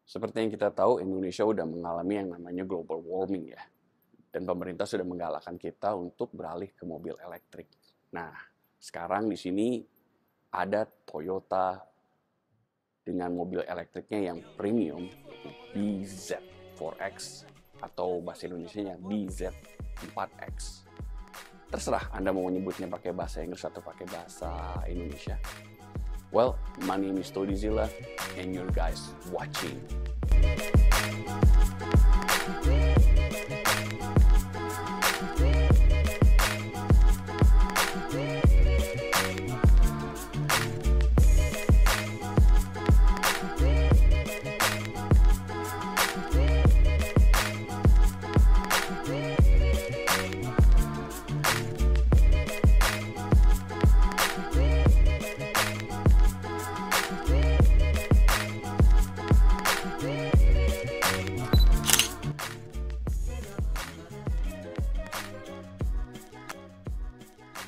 Seperti yang kita tahu, Indonesia udah mengalami yang namanya global warming ya. Dan pemerintah sudah menggalakkan kita untuk beralih ke mobil elektrik. Nah, sekarang di sini ada Toyota dengan mobil elektriknya yang premium, BZ4X atau bahasa Indonesianya BZ4X. Terserah Anda mau menyebutnya pakai bahasa Inggris atau pakai bahasa Indonesia. Well, my name is Todizilla and you guys watching.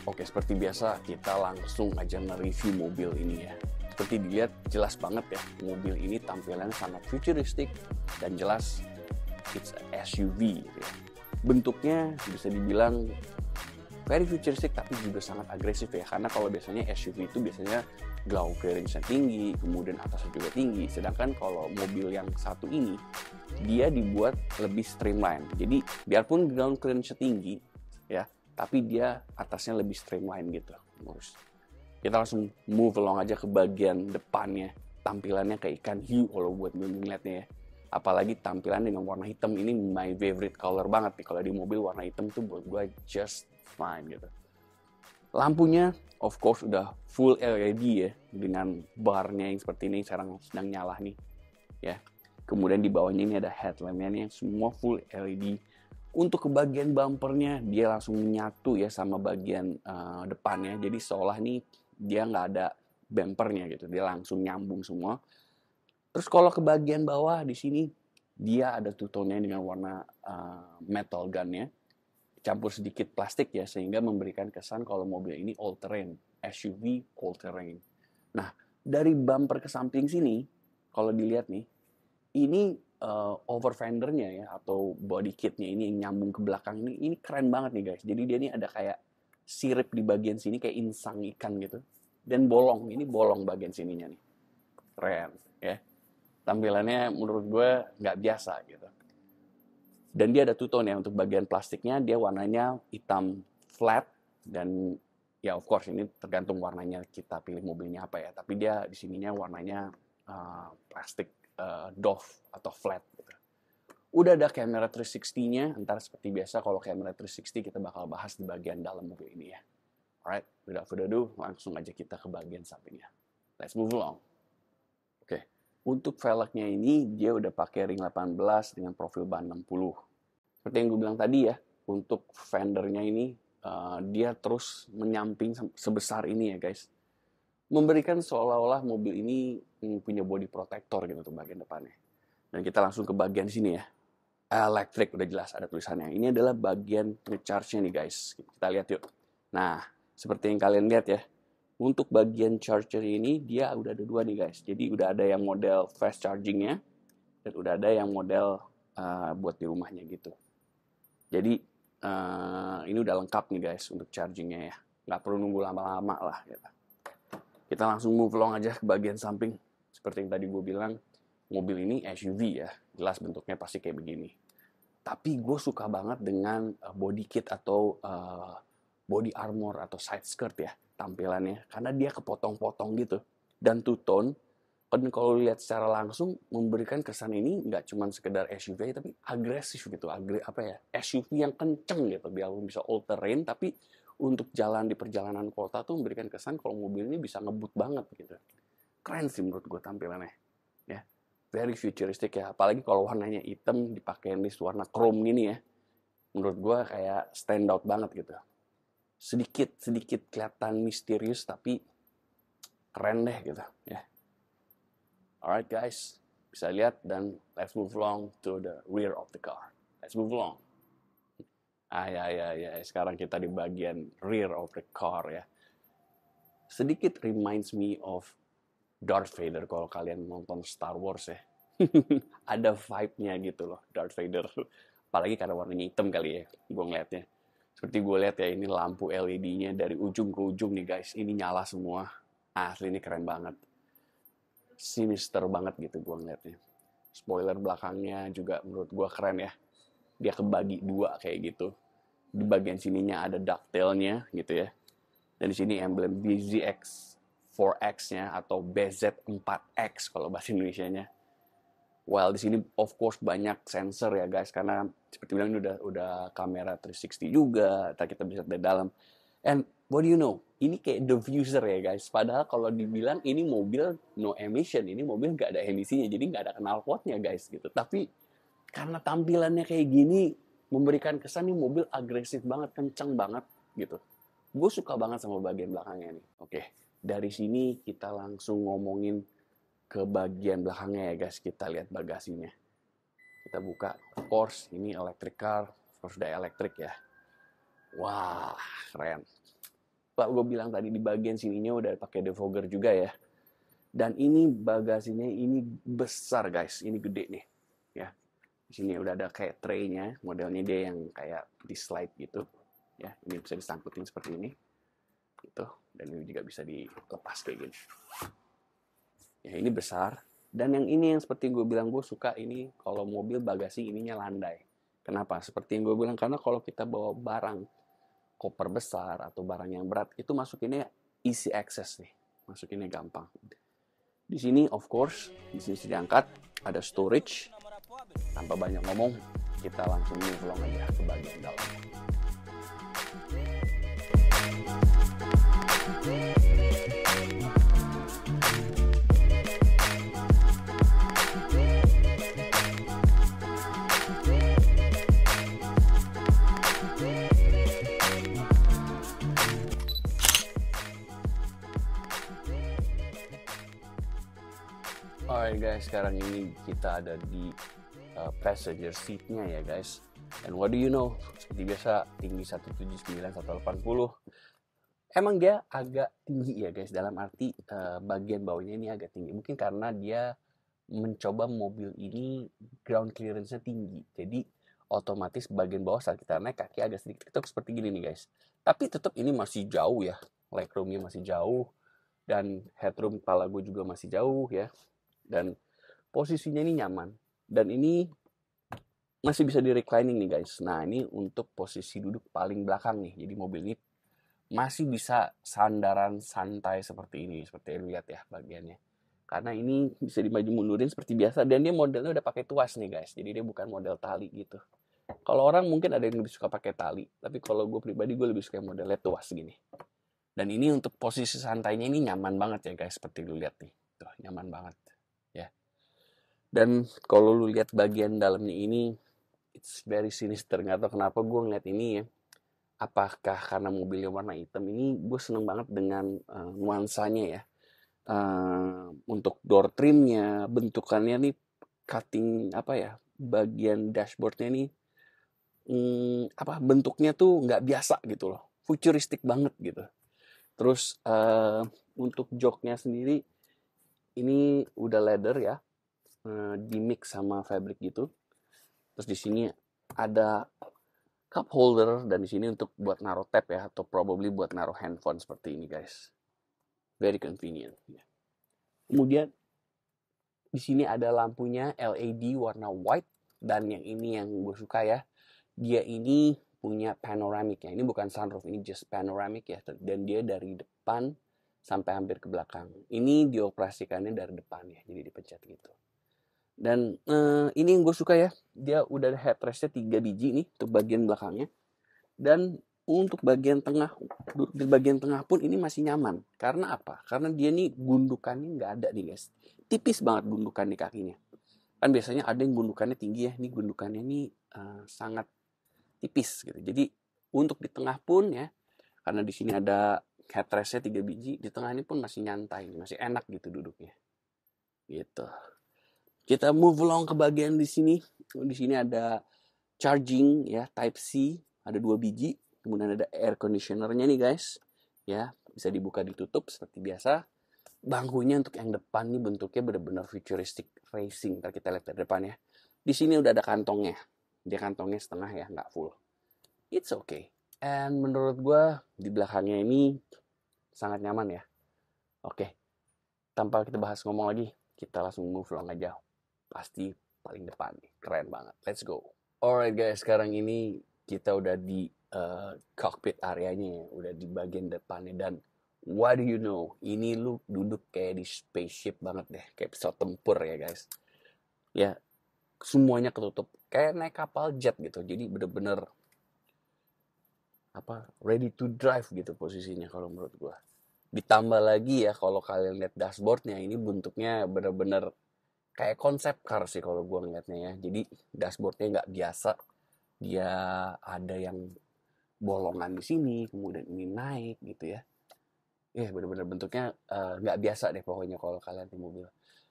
Oke, seperti biasa kita langsung aja nge-review mobil ini ya. Seperti dilihat jelas banget ya, mobil ini tampilannya sangat futuristik dan jelas it's a SUV gitu ya. Bentuknya bisa dibilang very futuristik tapi juga sangat agresif ya, karena kalau biasanya SUV itu biasanya ground clearance-nya tinggi, kemudian atasnya juga tinggi. Sedangkan kalau mobil yang satu ini dia dibuat lebih streamline. Jadi biarpun ground clearance-nya tinggi ya, tapi dia atasnya lebih streamline gitu. Terus kita langsung move along aja ke bagian depannya. Tampilannya kayak ikan hiu kalau buat gue ngeliatnya ya. Apalagi tampilan dengan warna hitam ini my favorite color banget nih. Kalau di mobil warna hitam tuh buat gue just fine gitu. Lampunya of course udah full LED ya, dengan barnya yang seperti ini sekarang sedang nyala nih ya. Kemudian di bawahnya ini ada headlampnya nih, semua full LED. Untuk ke bagian bumpernya dia langsung menyatu ya sama bagian depannya. Jadi seolah nih dia nggak ada bumpernya gitu, dia langsung nyambung semua. Terus kalau ke bagian bawah di sini dia ada two-tone-nya dengan warna metal gunnya, campur sedikit plastik ya, sehingga memberikan kesan kalau mobil ini all terrain, SUV all terrain. Nah, dari bumper ke samping sini kalau dilihat nih, ini over fendernya ya, atau body kitnya ini yang nyambung ke belakang ini keren banget nih guys. Jadi dia ini ada kayak sirip di bagian sini kayak insang ikan gitu, dan bolong, ini bolong bagian sininya nih, keren ya. Tampilannya menurut gue nggak biasa gitu. Dan dia ada two-tone ya, untuk bagian plastiknya dia warnanya hitam flat, dan ya of course ini tergantung warnanya kita pilih mobilnya apa ya, tapi dia di sininya warnanya plastik doff atau flat gitu. Udah ada kamera 360-nya, ntar seperti biasa kalau kamera 360 kita bakal bahas di bagian dalam mobil ini ya. Alright, without further ado, langsung aja kita ke bagian sampingnya. Let's move along. Oke, untuk velgnya ini dia udah pakai ring 18 dengan profil ban 60. Seperti yang gue bilang tadi ya, untuk fendernya ini dia terus menyamping sebesar ini ya guys. Memberikan seolah-olah mobil ini punya body protector gitu untuk bagian depannya. Dan kita langsung ke bagian sini ya. Electric udah jelas ada tulisannya. Ini adalah bagian ngecharge-nya nih guys. Kita lihat yuk. Nah, seperti yang kalian lihat ya. Untuk bagian charger ini dia udah ada dua nih guys. Jadi udah ada yang model fast charging-nya dan udah ada yang model buat di rumahnya gitu. Jadi ini udah lengkap nih guys untuk charging-nya ya. Nggak perlu nunggu lama-lama lah gitu. Kita langsung move along aja ke bagian samping. Seperti yang tadi gue bilang, mobil ini SUV ya. Jelas bentuknya pasti kayak begini. Tapi gue suka banget dengan body kit atau body armor atau side skirt ya tampilannya. Karena dia kepotong-potong gitu. Dan two-tone, kan kalau lihat secara langsung memberikan kesan ini nggak cuma sekedar SUV tapi agresif gitu. SUV yang kenceng gitu. Biarpun bisa all terrain tapi untuk jalan di perjalanan kota tuh memberikan kesan kalau mobil ini bisa ngebut banget gitu. Keren sih menurut gue tampilannya. Ya, very futuristic ya. Apalagi kalau warnanya hitam dipakai list warna chrome gini ya. Menurut gue kayak stand out banget gitu. Sedikit kelihatan misterius tapi keren deh gitu ya. Alright guys, bisa lihat dan let's move along to the rear of the car. Let's move along. Ya. Sekarang kita di bagian rear of the car ya. Sedikit reminds me of Darth Vader kalau kalian nonton Star Wars ya. Ada vibe-nya gitu loh, Darth Vader. Apalagi karena warnanya hitam kali ya, gue ngeliatnya. Seperti gue lihat ya, ini lampu LED-nya dari ujung ke ujung nih guys. Ini nyala semua. Asli ini keren banget. Sinister banget gitu gue ngeliatnya. Spoiler belakangnya juga menurut gue keren ya. Dia kebagi dua kayak gitu. Di bagian sininya ada ducktail-nya gitu ya. Dan di sini emblem BZX 4X-nya atau BZ4X kalau bahasa Indonesianya. Well, di sini of course banyak sensor ya guys, karena seperti bilang ini udah kamera 360 juga, kita bisa lihat dari dalam. And what do you know? Ini kayak diffuser ya guys. Padahal kalau dibilang ini mobil no emission, ini mobil nggak ada emisinya, jadi nggak ada knalpotnya guys gitu. Tapi karena tampilannya kayak gini, memberikan kesan nih mobil agresif banget, kenceng banget gitu. Gue suka banget sama bagian belakangnya nih. Oke, dari sini kita langsung ngomongin ke bagian belakangnya ya guys. Kita lihat bagasinya. Kita buka, of course ini electric car, of course udah elektrik ya. Wah, keren. Pak, gue bilang tadi di bagian sininya udah pakai defogger juga ya. Dan ini bagasinya ini besar guys, ini gede nih. Ya, di sini udah ada kayak tray-nya, modelnya dia yang kayak di slide gitu. Ya, ini bisa disangkutin seperti ini. Gitu. Dan ini juga bisa dilepas kayak gini. Ya, ini besar. Dan yang ini yang seperti gue bilang, gue suka ini kalau mobil bagasi ininya landai. Kenapa? Seperti yang gue bilang, karena kalau kita bawa barang koper besar atau barang yang berat, itu masukinnya easy access nih. Masukinnya gampang. Di sini of course, di sini sudah diangkat, ada storage. Tanpa banyak ngomong, kita langsung move aja ke bagian dalam. Alright guys, sekarang ini kita ada di passenger seat-nya ya guys. And what do you know? Seperti biasa, tinggi 179, 180. Emang dia agak tinggi ya guys, dalam arti bagian bawahnya ini agak tinggi. Mungkin karena dia mencoba mobil ini ground clearance-nya tinggi. Jadi otomatis bagian bawah saat kita naik kaki agak sedikit ketuk seperti gini nih guys. Tapi tetap ini masih jauh ya. Legroom-nya masih jauh. Dan headroom kepala gue juga masih jauh ya. Dan posisinya ini nyaman. Dan ini masih bisa di reclining nih guys. Nah ini untuk posisi duduk paling belakang nih. Jadi mobil ini masih bisa sandaran santai seperti ini. Seperti yang lihat ya bagiannya. Karena ini bisa dimaju mundurin seperti biasa. Dan dia modelnya udah pakai tuas nih guys. Jadi dia bukan model tali gitu. Kalau orang mungkin ada yang lebih suka pakai tali. Tapi kalau gue pribadi gue lebih suka modelnya tuas gini. Dan ini untuk posisi santainya ini nyaman banget ya guys. Seperti lu lihat nih. Tuh nyaman banget. Ya. Dan kalau lu lihat bagian dalamnya ini, it's very sinister. Nggak tahu kenapa gue ngeliat ini ya. Apakah karena mobilnya warna hitam ini, gue seneng banget dengan nuansanya ya. Untuk door trimnya, bentukannya nih, cutting apa ya, bagian dashboardnya nih, bentuknya tuh nggak biasa gitu loh. Futuristik banget gitu. Terus untuk joknya sendiri, ini udah leather ya. Di mix sama fabric gitu. Terus di sini ada cup holder dan di sini untuk buat naruh tab ya atau probably buat naruh handphone seperti ini guys. Very convenient. Kemudian di sini ada lampunya LED warna white dan yang ini yang gue suka ya. Dia ini punya panoramic ya. Ini bukan sunroof, ini just panoramic ya. Dan dia dari depan sampai hampir ke belakang. Ini dioperasikannya dari depan ya. Jadi dipencet gitu. Dan ini yang gue suka ya. Dia udah ada headrestnya 3 biji nih untuk bagian belakangnya. Dan untuk bagian tengah, di bagian tengah pun ini masih nyaman. Karena apa? Karena dia nih gundukannya nggak ada nih guys. Tipis banget gundukan di kakinya. Kan biasanya ada yang gundukannya tinggi ya. Ini gundukannya nih sangat tipis gitu. Jadi untuk di tengah pun ya. Karena di sini ada headrestnya 3 biji. Di tengah ini pun masih nyantai. Masih enak gitu duduknya. Gitu. Kita move along ke bagian di sini. Di sini ada charging ya, Type C, ada 2 biji. Kemudian ada air conditioner-nya nih guys. Ya, bisa dibuka ditutup seperti biasa. bangkunya untuk yang depan nih bentuknya benar-benar futuristic racing. Ntar kita lihat dari depan ya. Di sini udah ada kantongnya. Dia kantongnya setengah ya, nggak full. It's okay. And menurut gue di belakangnya ini sangat nyaman ya. Oke, tanpa kita bahas ngomong lagi, kita langsung move along aja. Pasti paling depan nih, keren banget. Let's go. Alright guys, sekarang ini kita udah di cockpit areanya ya, udah di bagian depannya dan what do you know? Ini lu duduk kayak di spaceship banget deh, kayak pesawat tempur ya guys. Ya, semuanya ketutup, kayak naik kapal jet gitu. Jadi bener-bener ready to drive gitu posisinya kalau menurut gua. Ditambah lagi ya kalau kalian lihat dashboardnya, ini bentuknya bener-bener kayak konsep car sih kalau gua ngeliatnya ya. Jadi dashboardnya nggak biasa, dia ada yang bolongan di sini, kemudian ini naik gitu ya. Bener-bener bentuknya nggak biasa deh pokoknya kalau kalian di mobil.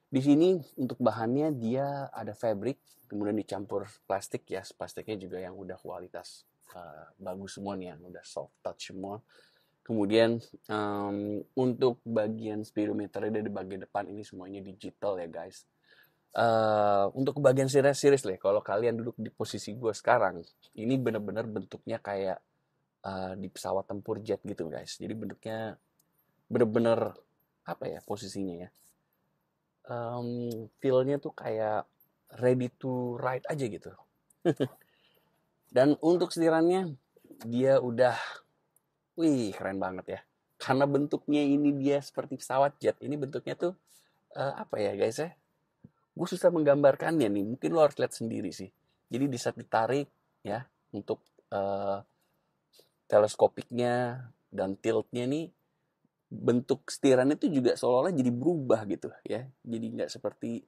Di sini untuk bahannya dia ada fabric, kemudian dicampur plastik ya. Plastiknya juga yang udah kualitas bagus semua nih, yang udah soft touch semua. Kemudian untuk bagian speedometer di bagian depan ini semuanya digital ya guys. Untuk bagian series lah, kalau kalian duduk di posisi gue sekarang, ini bener-bener bentuknya kayak di pesawat tempur jet gitu guys. Jadi bentuknya bener-bener posisinya ya. Feel-nya tuh kayak ready to ride aja gitu. Dan untuk setirannya dia udah keren banget ya. Karena bentuknya ini dia seperti pesawat jet. Ini bentuknya tuh guys ya. Gue susah menggambarkannya nih. Mungkin lo harus lihat sendiri sih. Jadi di saat ditarik ya untuk teleskopiknya dan tiltnya nih, bentuk setirannya itu juga seolah-olah jadi berubah gitu ya. Jadi nggak seperti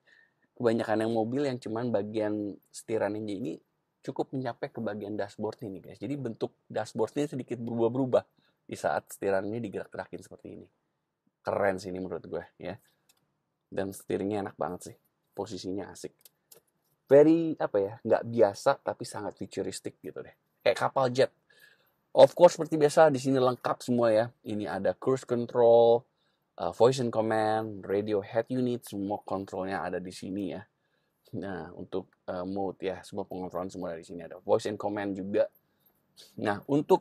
kebanyakan yang mobil yang cuman bagian setirannya ini cukup mencapai ke bagian dashboard ini guys. Jadi bentuk dashboardnya sedikit berubah-berubah di saat setirannya digerak-gerakin seperti ini. Keren sih ini menurut gue ya. Dan steeringnya enak banget sih. Posisinya asik. Very nggak biasa tapi sangat futuristic gitu deh. Kayak kapal jet. Of course seperti biasa di sini lengkap semua ya. Ini ada cruise control, voice and command, radio head unit, semua kontrolnya ada di sini ya. Nah, untuk mode ya, semua pengontrolan semua dari sini ada. Voice and command juga. Nah, untuk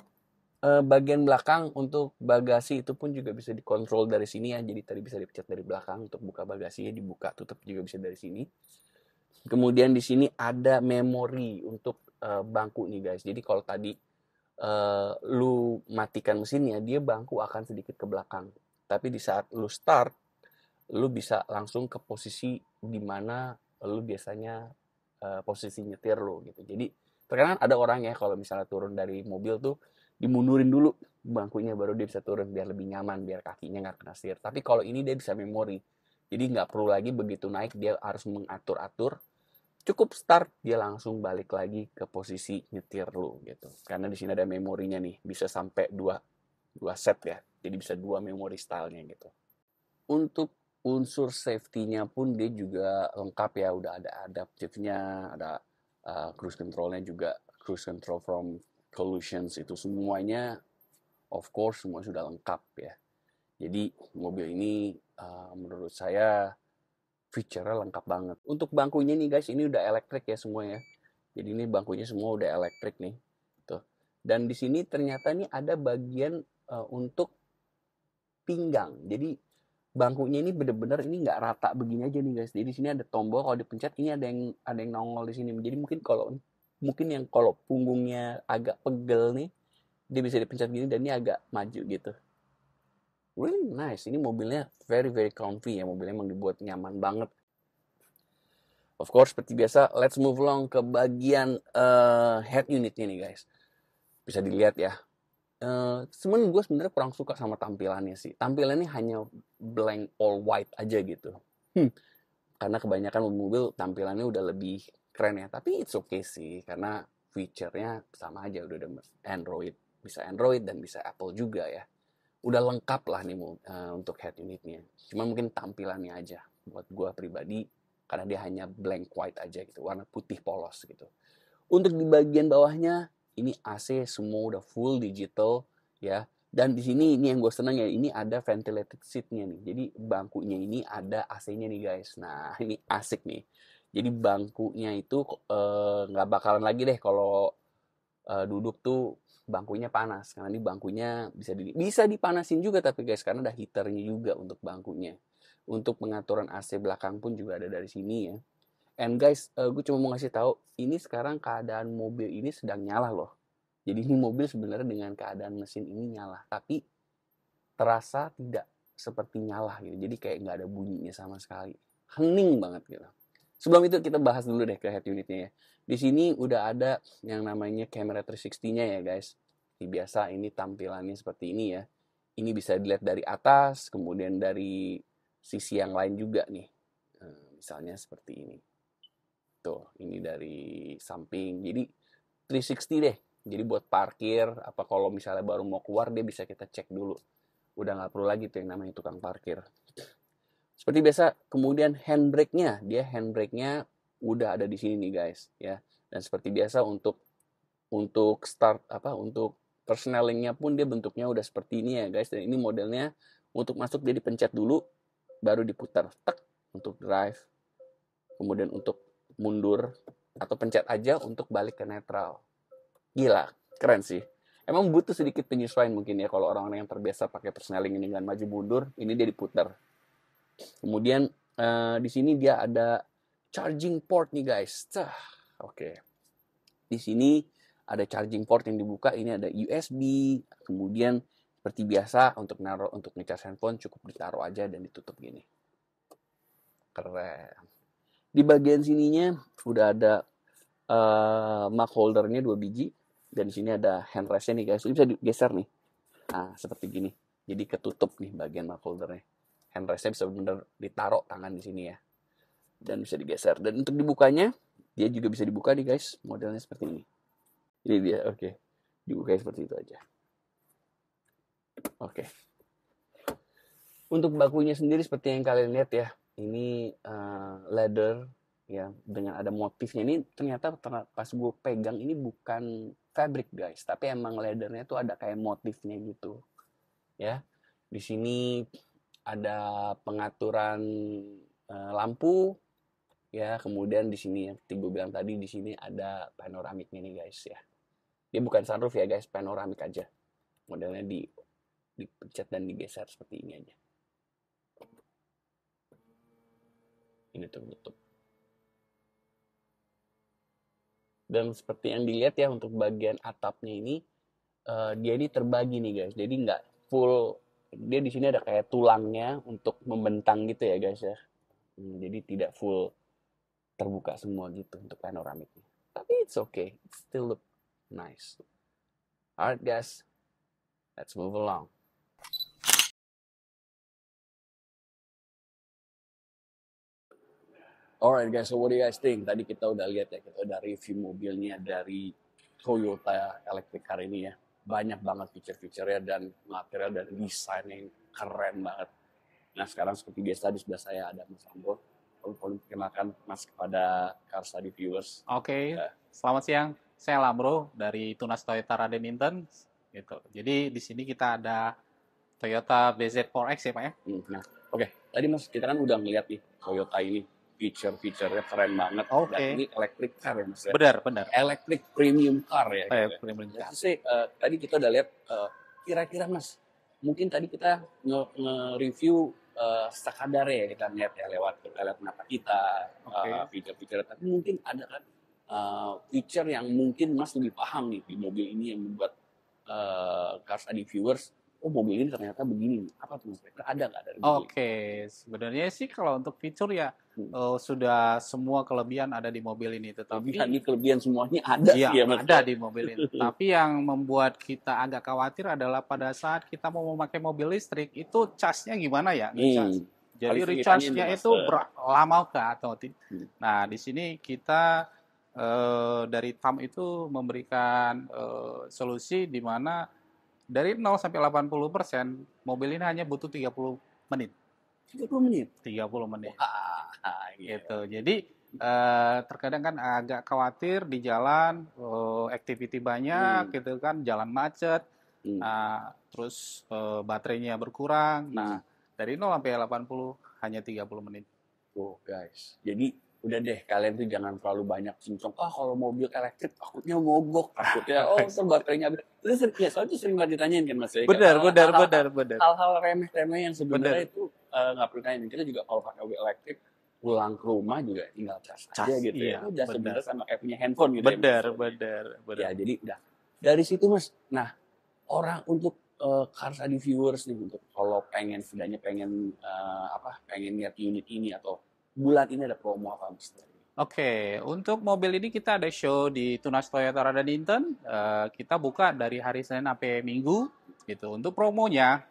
bagian belakang, untuk bagasi itu pun juga bisa dikontrol dari sini ya. Jadi tadi bisa dipencet dari belakang untuk buka bagasinya, dibuka tutup juga bisa dari sini. Kemudian di sini ada memori untuk bangku nih guys. Jadi kalau tadi lu matikan mesinnya, dia bangku akan sedikit ke belakang. Tapi di saat lu start, lu bisa langsung ke posisi di mana lu biasanya posisi nyetir lu gitu. Jadi terkadang ada orang ya kalau misalnya turun dari mobil tuh dimundurin dulu bangkunya baru dia bisa turun biar lebih nyaman, biar kakinya nggak kena setir. Tapi kalau ini dia bisa memori. Jadi nggak perlu lagi begitu naik dia harus mengatur-atur. Cukup start dia langsung balik lagi ke posisi nyetir lu gitu. Karena di sini ada memorinya nih, bisa sampai dua set ya. Jadi bisa 2 memori stylenya gitu. Untuk unsur safety-nya pun dia juga lengkap ya, udah ada adaptive-nya, ada cruise control-nya juga, cruise control from collisions itu semuanya of course semua sudah lengkap ya. Jadi mobil ini menurut saya feature-nya lengkap banget. Untuk bangkunya nih guys, ini udah elektrik ya semua ya. Jadi ini bangkunya semua udah elektrik nih. Tuh. Dan di sini ternyata nih ada bagian untuk pinggang. Jadi bangkunya ini bener-bener ini nggak rata begini aja nih guys. Jadi di sini ada tombol, kalau dipencet ini ada yang nongol di sini. Jadi mungkin yang kalau punggungnya agak pegel nih, dia bisa dipencet gini dan ini agak maju gitu. Really nice. Ini mobilnya very very comfy ya. Mobilnya emang dibuat nyaman banget. Of course seperti biasa, let's move along ke bagian head unitnya nih guys. Bisa dilihat ya. Gue sebenarnya kurang suka sama tampilannya sih. Tampilannya hanya blank all white aja gitu. Karena kebanyakan mobil tampilannya udah lebih keren ya. Tapi it's okay sih karena feature-nya sama aja, udah ada Android, bisa Android dan bisa Apple juga ya. Udah lengkap lah nih untuk head unitnya. Cuma mungkin tampilannya aja buat gue pribadi karena dia hanya blank white aja gitu, warna putih polos gitu. Untuk di bagian bawahnya ini AC semua udah full digital ya. Dan di sini ini yang gue seneng ya, ini ada ventilated seatnya nih. Jadi bangkunya ini ada AC-nya nih guys. Nah ini asik nih. Jadi bangkunya itu nggak bakalan lagi deh kalau duduk tuh bangkunya panas. Karena ini bangkunya bisa dipanasin juga tapi guys, karena ada heaternya juga untuk bangkunya. Untuk pengaturan AC belakang pun juga ada dari sini ya. And guys, gue cuma mau ngasih tahu, ini sekarang keadaan mobil ini sedang nyala loh. Jadi ini mobil sebenarnya dengan keadaan mesin ini nyala, tapi terasa tidak seperti nyala gitu. Jadi kayak nggak ada bunyinya sama sekali. Hening banget gitu. Sebelum itu kita bahas dulu deh ke head unitnya ya. Di sini udah ada yang namanya kamera 360-nya ya guys. Seperti biasa ini tampilannya seperti ini ya. Ini bisa dilihat dari atas, kemudian dari sisi yang lain juga nih. Misalnya seperti ini. Tuh, ini dari samping. Jadi 360 deh. Jadi buat parkir, apa kalau misalnya baru mau keluar, dia bisa kita cek dulu. Udah nggak perlu lagi tuh yang namanya tukang parkir. Seperti biasa, kemudian handbrake-nya, udah ada di sini nih guys, ya. Dan seperti biasa untuk start untuk persnelingnya pun dia bentuknya udah seperti ini ya guys. Dan ini modelnya untuk masuk dia dipencet dulu, baru diputar, tek untuk drive. Kemudian untuk mundur atau pencet aja untuk balik ke netral. Gila, keren sih. Emang butuh sedikit penyesuaian mungkin ya kalau orang-orang yang terbiasa pakai persneling ini dengan maju mundur, ini dia diputar. Kemudian di sini dia ada charging port nih guys. Oke. Di sini ada charging port yang dibuka, ini ada USB. Kemudian seperti biasa untuk ngecas handphone cukup ditaruh aja dan ditutup gini. Keren. Di bagian sininya udah ada mug holdernya 2 biji. Dan di sini ada handrestnya nih guys. Ini bisa digeser nih. Nah, seperti gini. Jadi ketutup nih bagian mug holdernya. Handrestnya bisa benar ditaruh tangan di sini ya. Dan bisa digeser. Dan untuk dibukanya, dia juga bisa dibuka nih guys. Modelnya seperti ini. Ini dia, oke. Dibuka seperti itu aja. Oke. Untuk bakunya sendiri seperti yang kalian lihat ya. Ini leather ya, dengan ada motifnya. Ini ternyata pas gue pegang ini bukan fabric guys, tapi emang leathernya tuh ada kayak motifnya gitu ya. Di sini ada pengaturan lampu ya, kemudian di sini yang gue bilang tadi, di sini ada panoramiknya nih guys ya. Dia bukan sunroof ya guys, panoramik aja. Modelnya dipencet dan digeser seperti ini aja. Ini tutup. Dan seperti yang dilihat ya, untuk bagian atapnya ini dia ini terbagi nih guys. Jadi nggak full, dia di sini ada kayak tulangnya untuk membentang gitu ya guys ya. Jadi tidak full terbuka semua gitu untuk panoramiknya. Tapi it's okay, it still look nice. Alright guys, let's move along. Alright guys, so what do you guys think? Tadi kita udah lihat ya, kita udah review mobilnya dari Toyota electric car ini ya. Banyak banget fitur-fiturnya dan material dan desainnya yang keren banget. Nah sekarang seperti biasa di sebelah saya ada Mas Ambo. Boleh perkenalkan Mas kepada Car Study viewers. Oke, selamat siang. Saya Lambro dari Tunas Toyota Raden Inten. Gitu. Jadi di sini kita ada Toyota BZ4X ya Pak ya. Nah, oke. Tadi Mas kita kan udah ngeliat nih Toyota ini. Feature-featurenya keren banget. Oke. Dan ini electric car ya Mas ya? Benar. Electric premium car ya. Premium car. Jadi tadi kita udah lihat kira-kira Mas, mungkin tadi kita nge-review sekadar ya, kita lihat ya lewat mata kita, feature-feature. Tapi mungkin ada kan feature yang mungkin Mas lebih paham nih di mobil ini yang membuat Car Study viewers, oh mobil ini ternyata begini. Apa tuh Mas? Ada nggak dari mobil? Oke, sebenarnya sih kalau untuk fitur ya sudah semua kelebihan ada di mobil ini. Tetapi kelebihan semuanya ada ya, sih ya Mas. ada di mobil ini. Tapi yang membuat kita agak khawatir adalah pada saat kita mau memakai mobil listrik itu charge-nya gimana ya? Jadi recharge-nya itu lama kah atau tidak? Nah, di sini kita dari TAM itu memberikan solusi di mana dari 0 sampai 80% mobil ini hanya butuh 30 menit. 30 menit? 30 menit. Wah, gitu. Jadi terkadang kan agak khawatir di jalan, activity banyak gitu kan, jalan macet. terus baterainya berkurang. Nah, dari 0 sampai 80 hanya 30 menit. Oh guys, jadi udah deh, kalian tuh jangan terlalu banyak cincong. Kalau mobil elektrik takutnya mogok, takutnya baterainya habis. Soalnya sering banget ditanyain kan Mas. Benar. Hal-hal remeh-temeh yang sebenarnya itu nggak perlu ditanyain. Kita juga kalau pakai mobil elektrik pulang ke rumah juga tinggal cas aja gitu ya. Udah sebenarnya sama kayak punya handphone gitu. Benar. Ya jadi udah dari situ Mas. Nah, orang untuk Car Study viewers nih, untuk kalau pengen lihat unit ini atau bulan ini ada promo apa Mas? Oke, untuk mobil ini kita ada show di Tunas Toyota Radan Inten. Kita buka dari hari Senin sampai Minggu gitu. Untuk promonya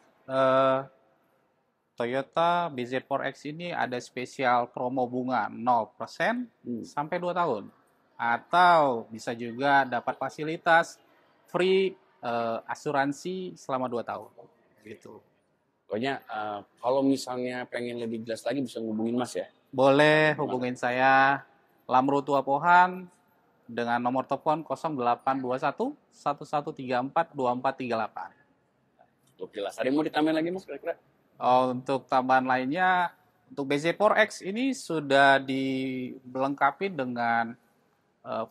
Toyota BZ4X ini ada spesial promo bunga 0% sampai 2 tahun. Atau bisa juga dapat fasilitas free asuransi selama 2 tahun gitu. Pokoknya kalau misalnya pengen lebih jelas lagi bisa ngubungin Mas ya. Boleh hubungin saya Lamru Tua Pohan dengan nomor telepon 0821 1134 2438. Oke lah. Ada yang mau ditambahin lagi Mas kira-kira? Untuk tambahan lainnya, untuk BZ4X ini sudah dilengkapi dengan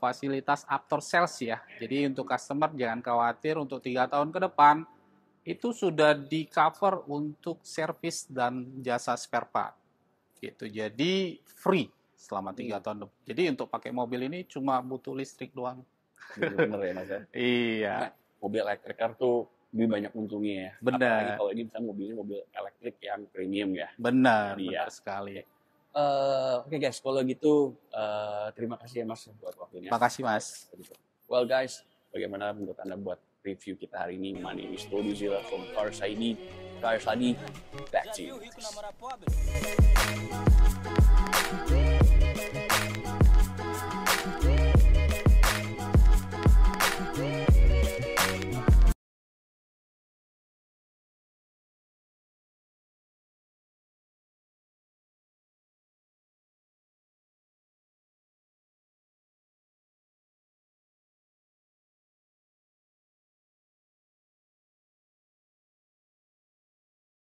fasilitas after sales ya. Jadi untuk customer jangan khawatir, untuk 3 tahun ke depan itu sudah di cover untuk servis dan jasa spare part. Gitu. Jadi free selama 3 tahun. Jadi untuk pakai mobil ini cuma butuh listrik doang. Bener ya Mas ya? Iya. Nah, mobil elektrik tuh lebih banyak untungnya ya. Benar. Apalagi kalau ini misalnya mobilnya mobil elektrik yang premium ya. Benar sekali. Oke guys, kalau gitu terima kasih ya Mas buat waktunya. Makasih Mas. Well guys, bagaimana menurut Anda buat review kita hari ini? My name is Tony Zilla from Cars ID. Cars ID, back to you.